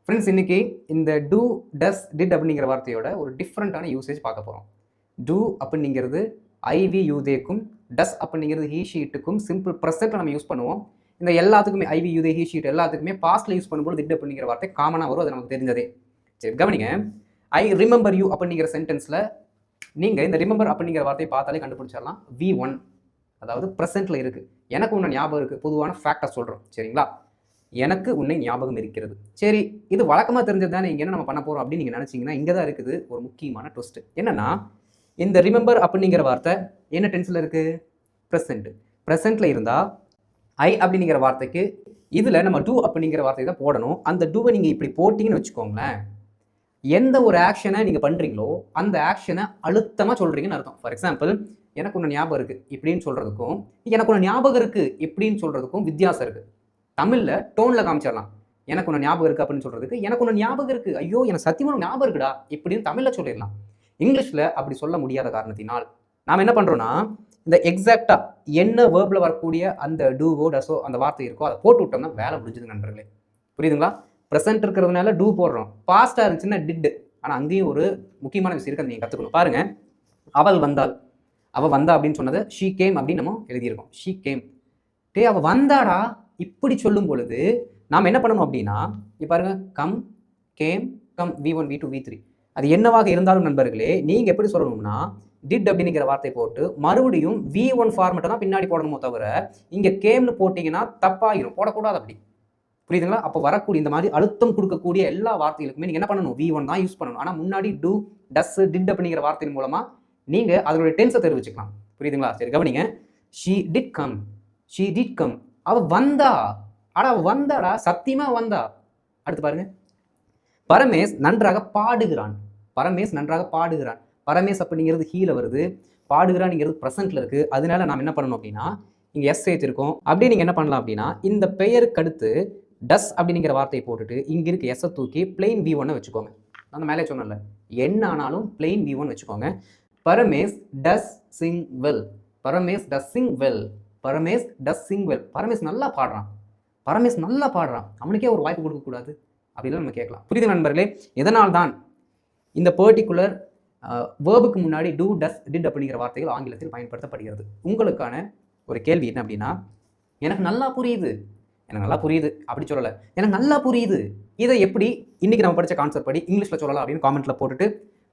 Friends, இன்னைக்கு இந்த two, does, did அப்படிங்கிற வார்த்தையோட ஒரு டிஃப்ரெண்ட்டான யூசேஜ் பார்க்க போகிறோம். டூ அப்படிங்கிறது ஐவி யூதேக்கும், டஸ் அப்படிங்கிறது ஹீ ஷீட்டுக்கும் சிம்பிள் ப்ரெசென்ட்டில் நம்ம யூஸ் பண்ணுவோம். இந்த எல்லாத்துக்குமே ஐவி யூதே ஹீ ஷீட் எல்லாத்துக்குமே பாஸ்ட்டில் யூஸ் பண்ணும்போது டிட் அப்படிங்கிற வார்த்தை காமனாக வரும். அது நமக்கு தெரிஞ்சதே. சரி, கவனிங்க. ஐ ரிமெம்பர் யூ அப்படிங்கிற சென்டென்ஸில் நீங்கள் இந்த ரிமெம்பர் அப்படிங்கிற வார்த்தையை பார்த்தாலே கண்டுபிடிச்சிடலாம். V1 அதாவது ப்ரெசென்ட்டில் இருக்குது. எனக்கு உன்னை ஞாபகம் இருக்குது. பொதுவான ஃபேக்டை சொல்கிறோம். சரிங்களா? எனக்கு உன்னை ஞாபகம் இருக்கிறது. சரி, இது வழக்கமாக தெரிஞ்சது தானே, இங்கே என்ன நம்ம பண்ண போகிறோம் அப்படின்னு நீங்கள் நினச்சிங்கன்னா, இங்கே தான் இருக்குது ஒரு முக்கியமான ட்விஸ்ட். என்னன்னா, இந்த ரிமெம்பர் அப்படிங்கிற வார்த்தை என்ன டென்ஸில் இருக்குது? ப்ரெசென்ட். ப்ரெசென்ட்டில் இருந்தால் ஐ அப்படிங்கிற வார்த்தைக்கு இதில் நம்ம டூ அப்படிங்கிற வார்த்தை தான் போடணும். அந்த டூவை நீங்கள் இப்படி போட்டிங்கன்னு வச்சுக்கோங்களேன், எந்த ஒரு ஆக்ஷனை நீங்கள் பண்ணுறீங்களோ அந்த ஆக்ஷனை அழுத்தமாக சொல்கிறீங்கன்னு அர்த்தம். ஃபார் எக்ஸாம்பிள், எனக்கு ஒன்று ஞாபகம் இருக்குது இப்படின்னு சொல்கிறதுக்கும் எனக்கு ஒன்று ஞாபகம் இருக்குது இப்படின்னு சொல்கிறதுக்கும் வித்தியாசம் இருக்குது. தமிழில் டோனில் காமிச்சிடலாம். எனக்கு ஒன்று ஞாபகம் இருக்குது அப்படின்னு சொல்கிறதுக்கு எனக்கு ஒன்று ஞாபகம் இருக்குது, ஐயோ எனக்கு சத்தியமாக ஞாபகம் இருக்குடா இப்படின்னு தமிழில் சொல்லிடலாம். இங்கிலீஷில் அப்படி சொல்ல முடியாத காரணத்தினால் நாம் என்ன பண்ணுறோன்னா, இந்த எக்ஸாக்டாக என்ன வேர்பில் வரக்கூடிய அந்த டூவோ டஸோ அந்த வார்த்தை இருக்கோ அதை போட்டு விட்டோம்னா வேலை முடிஞ்சது நண்பர்களே. புரியுதுங்களா? ப்ரெசென்ட் இருக்கிறதுனால டூ போடுறோம். பாஸ்ட்டாக இருந்துச்சுன்னா டிட். ஆனால் அங்கேயும் ஒரு முக்கியமான விஷயம் இருக்குது, நீங்கள் கற்றுக்கணும். பாருங்கள், அவள் வந்தாள். அவள் வந்தா அப்படின்னு சொன்னது ஷீ கேம் அப்படின்னு நம்ம எழுதியிருக்கோம். She came. அவள் வந்தாடா இப்படி சொல்லும் பொழுது நாம் என்ன பண்ணணும் அப்படின்னா, இப்போ பாருங்க, come, game, come, V1, V2, V3 அது என்னவாக இருந்தாலும் நண்பர்களே, நீங்கள் எப்படி சொல்லணும்னா டிட் அப்படிங்கிற வார்த்தை போட்டு மறுபடியும் V1 ஃபார்மெட்டை தான் பின்னாடி போடணுமோ தவிர இங்கே கேம்னு போட்டிங்கன்னா தப்பாகிடும். போடக்கூடாது அப்படி. புரியுதுங்களா? அப்போ வரக்கூடிய இந்த மாதிரி அழுத்தம் கொடுக்கக்கூடிய எல்லா வார்த்தைகளுக்குமே நீங்கள் என்ன பண்ணணும்? V1 தான் யூஸ் பண்ணணும். ஆனால் முன்னாடி டூ, டஸ், டிட் அப்படிங்கிற வார்த்தையின் மூலமாக நீங்கள் அதனுடைய டென்ஸை தெரிவிச்சுக்கலாம். புரியுதுங்களா? சரி, கவனிங்க. She did come. She did come. அவ வந்தா. அடா வந்தாடா, சத்தியமா வந்தா. அடுத்து பாருங்க, பரமேஷ் நன்றாக பாடுகிறான். பரமேஷ் நன்றாக பாடுகிறான். பரமேஷ் அப்படிங்கிறது ஹீல வருது, பாடுகிறான்ங்கிறது ப்ரெசென்ட்ல இருக்கு. அதனால நாம் என்ன பண்ணணும் அப்படின்னா, இங்கே எஸ் சேர்த்திருக்கோம். அப்படியே நீங்கள் என்ன பண்ணலாம் அப்படின்னா, இந்த பெயருக்கு அடுத்து டஸ் அப்படிங்கிற வார்த்தையை போட்டுட்டு இங்கே இருக்க எஸ்ஸை தூக்கி பிளெயின் V1 வச்சுக்கோங்க. நான் மேலே சொன்னல, என்ன ஆனாலும் பிளெயின் V1 வச்சுக்கோங்க. பரமேஷ் டஸ் சிங் வெல். பரமேஷ் டஸ் சிங் வெல். பரமேஷ் டஸ் சிங் வெல். பரமேஷ் நல்லா பாடுறான். பரமேஷ் நல்லா பாடுறான், அவனுக்கே ஒரு வாய்ப்பு கொடுக்கக்கூடாது அப்படின்னு நம்ம கேட்கலாம். புரியுது நண்பர்களே? இதனால் தான் இந்த பர்டிகுலர் வேர்புக்கு முன்னாடி டூ, டஸ், டிட் அப்படிங்கிற வார்த்தைகள் ஆங்கிலத்தில் பயன்படுத்தப்படுகிறது. உங்களுக்கான ஒரு கேள்வி என்ன அப்படின்னா, எனக்கு நல்லா புரியுது, எனக்கு நல்லா புரியுது அப்படி சொல்லலை, எனக்கு நல்லா புரியுது, இதை எப்படி இன்னைக்கு நம்ம படித்த கான்செப்ட் படி இங்கிலீஷில் சொல்லலாம் அப்படின்னு காமெண்ட்டில் போட்டுட்டு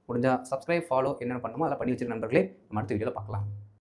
முடிஞ்சால் சப்ஸ்கிரைப், ஃபாலோ என்னென்ன பண்ணுமோ அதை பண்ணி வச்சிருக்க நண்பர்களே. நம்ம அடுத்த வீடியோவில் பார்க்கலாம்.